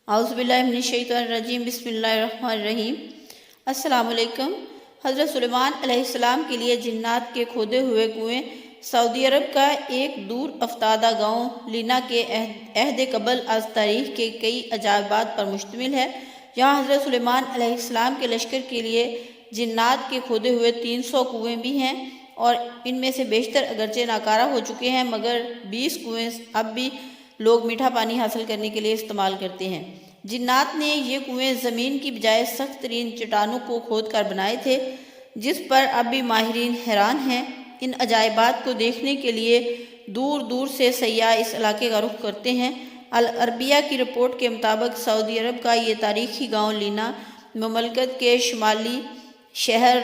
اعوذ باللہ من الشیطان الرجیم، بسم اللہ الرحمن الرحیم۔ السلام علیکم۔ حضرت سلیمان علیہ السلام کے لیے جنات کے کھودے ہوئے کنویں سعودی عرب کا ایک دور افتادہ گاؤں لینا کے عہد قبل از تاریخ کے کئی عجائبات پر مشتمل ہے۔ یہاں حضرت سلیمان علیہ السلام کے لشکر کے لیے جنات کے کھودے ہوئے 300 کنویں بھی ہیں، اور ان میں سے بیشتر اگرچہ ناکارہ ہو چکے ہیں، مگر 20 کنویں اب بھی لوگ میٹھا پانی حاصل کرنے کے لیے استعمال کرتے ہیں۔ جنات نے یہ کنویں زمین کی بجائے سخت ترین چٹانوں کو کھود کر بنائے تھے، جس پر اب بھی ماہرین حیران ہیں۔ ان عجائبات کو دیکھنے کے لیے دور دور سے سیاح اس علاقے کا رخ کرتے ہیں۔ العربیہ کی رپورٹ کے مطابق سعودی عرب کا یہ تاریخی گاؤں لینا مملکت کے شمالی شہر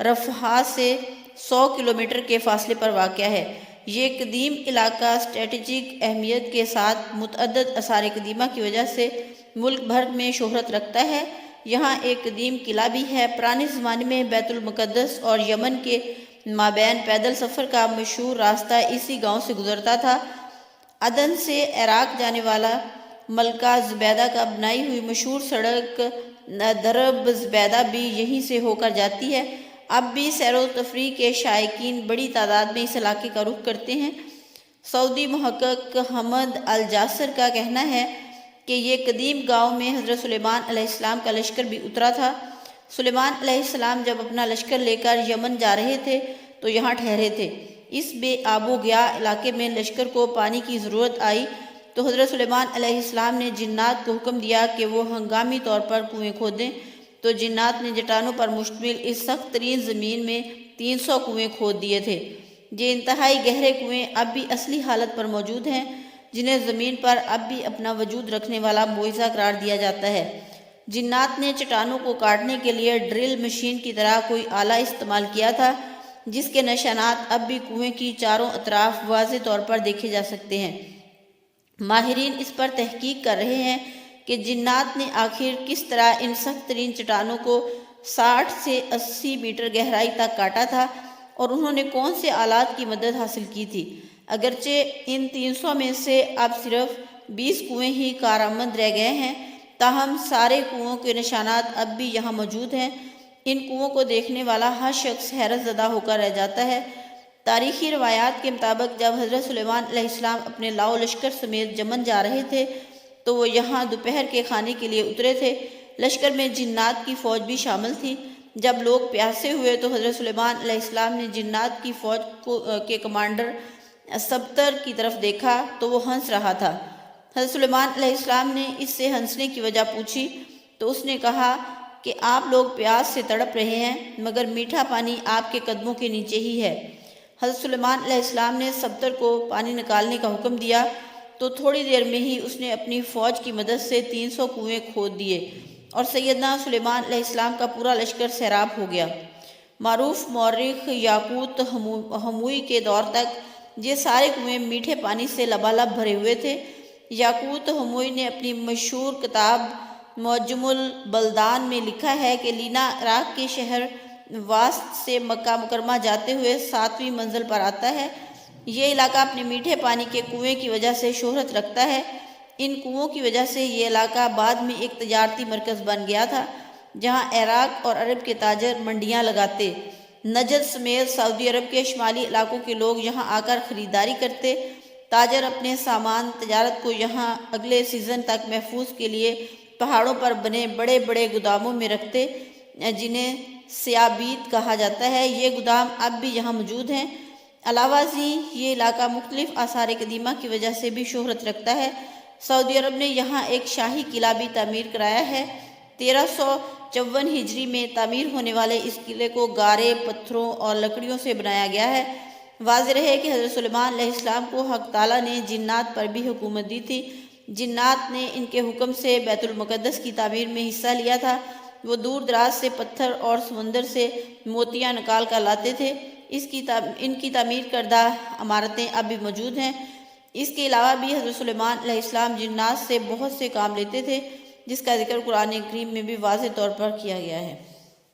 رفح سے 100 کلومیٹر کے فاصلے پر واقع ہے۔ یہ قدیم علاقہ اسٹریٹجک اہمیت کے ساتھ متعدد آثار قدیمہ کی وجہ سے ملک بھر میں شہرت رکھتا ہے۔ یہاں ایک قدیم قلعہ بھی ہے۔ پرانے زمانے میں بیت المقدس اور یمن کے مابین پیدل سفر کا مشہور راستہ اسی گاؤں سے گزرتا تھا۔ عدن سے عراق جانے والا ملکہ زبیدہ کا بنائی ہوئی مشہور سڑک درب زبیدہ بھی یہیں سے ہو کر جاتی ہے۔ اب بھی سیر و تفریح کے شائقین بڑی تعداد میں اس علاقے کا رخ کرتے ہیں۔ سعودی محقق حمد الجاسر کا کہنا ہے کہ یہ قدیم گاؤں میں حضرت سلیمان علیہ السلام کا لشکر بھی اترا تھا۔ سلیمان علیہ السلام جب اپنا لشکر لے کر یمن جا رہے تھے تو یہاں ٹھہرے تھے۔ اس بے آب و گیا علاقے میں لشکر کو پانی کی ضرورت آئی تو حضرت سلیمان علیہ السلام نے جنات کو حکم دیا کہ وہ ہنگامی طور پر کنویں کھودیں، تو جنات نے چٹانوں پر مشتمل اس سخت ترین زمین میں 300 کنویں کھود دیے تھے۔ یہ انتہائی گہرے کنویں اب بھی اصلی حالت پر موجود ہیں، جنہیں زمین پر اب بھی اپنا وجود رکھنے والا معجزہ قرار دیا جاتا ہے۔ جنات نے چٹانوں کو کاٹنے کے لیے ڈرل مشین کی طرح کوئی آلہ استعمال کیا تھا، جس کے نشانات اب بھی کنویں کی چاروں اطراف واضح طور پر دیکھے جا سکتے ہیں۔ ماہرین اس پر تحقیق کر رہے ہیں کہ جنات نے آخر کس طرح ان سخت ترین چٹانوں کو 60 سے 80 میٹر گہرائی تک کاٹا تھا، اور انہوں نے کون سے آلات کی مدد حاصل کی تھی۔ اگرچہ ان 300 میں سے اب صرف 20 کنویں ہی کارآمد رہ گئے ہیں، تاہم سارے کنووں کے نشانات اب بھی یہاں موجود ہیں۔ ان کنووں کو دیکھنے والا ہر شخص حیرت زدہ ہو کر رہ جاتا ہے۔ تاریخی روایات کے مطابق جب حضرت سلیمان علیہ السلام اپنے لاؤ لشکر سمیت یمن جا رہے تھے تو وہ یہاں دوپہر کے کھانے کے لیے اترے تھے۔ لشکر میں جنات کی فوج بھی شامل تھی۔ جب لوگ پیاسے ہوئے تو حضرت سلیمان علیہ السلام نے جنات کی فوج کے کمانڈر سبتر کی طرف دیکھا تو وہ ہنس رہا تھا۔ حضرت سلیمان علیہ السلام نے اس سے ہنسنے کی وجہ پوچھی تو اس نے کہا کہ آپ لوگ پیاس سے تڑپ رہے ہیں، مگر میٹھا پانی آپ کے قدموں کے نیچے ہی ہے۔ حضرت سلیمان علیہ السلام نے سبتر کو پانی نکالنے کا حکم دیا تو تھوڑی دیر میں ہی اس نے اپنی فوج کی مدد سے 300 کنویں کھود دیے، اور سیدنا سلیمان علیہ السلام کا پورا لشکر سیراب ہو گیا۔ معروف مورخ یاقوت ہموئی کے دور تک یہ سارے کنویں میٹھے پانی سے لبالب بھرے ہوئے تھے۔ یاقوت ہموئی نے اپنی مشہور کتاب معجم البلدان میں لکھا ہے کہ لینا عراق کے شہر واسط سے مکہ مکرمہ جاتے ہوئے 7ویں منزل پر آتا ہے۔ یہ علاقہ اپنے میٹھے پانی کے کنویں کی وجہ سے شہرت رکھتا ہے۔ ان کنووں کی وجہ سے یہ علاقہ بعد میں ایک تجارتی مرکز بن گیا تھا، جہاں عراق اور عرب کے تاجر منڈیاں لگاتے۔ نجد سمیت سعودی عرب کے شمالی علاقوں کے لوگ یہاں آ کر خریداری کرتے۔ تاجر اپنے سامان تجارت کو یہاں اگلے سیزن تک محفوظ کے لیے پہاڑوں پر بنے بڑے بڑے گوداموں میں رکھتے، جنہیں سیابیت کہا جاتا ہے۔ یہ گودام اب بھی یہاں موجود ہیں۔ علاوہ ازیں یہ علاقہ مختلف آثار قدیمہ کی وجہ سے بھی شہرت رکھتا ہے۔ سعودی عرب نے یہاں ایک شاہی قلعہ بھی تعمیر کرایا ہے۔ 1354 ہجری میں تعمیر ہونے والے اس قلعے کو گارے، پتھروں اور لکڑیوں سے بنایا گیا ہے۔ واضح رہے کہ حضرت سلیمان علیہ السلام کو حق تعالیٰ نے جنات پر بھی حکومت دی تھی۔ جنات نے ان کے حکم سے بیت المقدس کی تعمیر میں حصہ لیا تھا۔ وہ دور دراز سے پتھر اور سمندر سے موتیاں نکال کر لاتے تھے۔ ان کی تعمیر کردہ عمارتیں اب بھی موجود ہیں۔ اس کے علاوہ بھی حضرت سلیمان علیہ السلام جنات سے بہت سے کام لیتے تھے، جس کا ذکر قرآن کریم میں بھی واضح طور پر کیا گیا ہے۔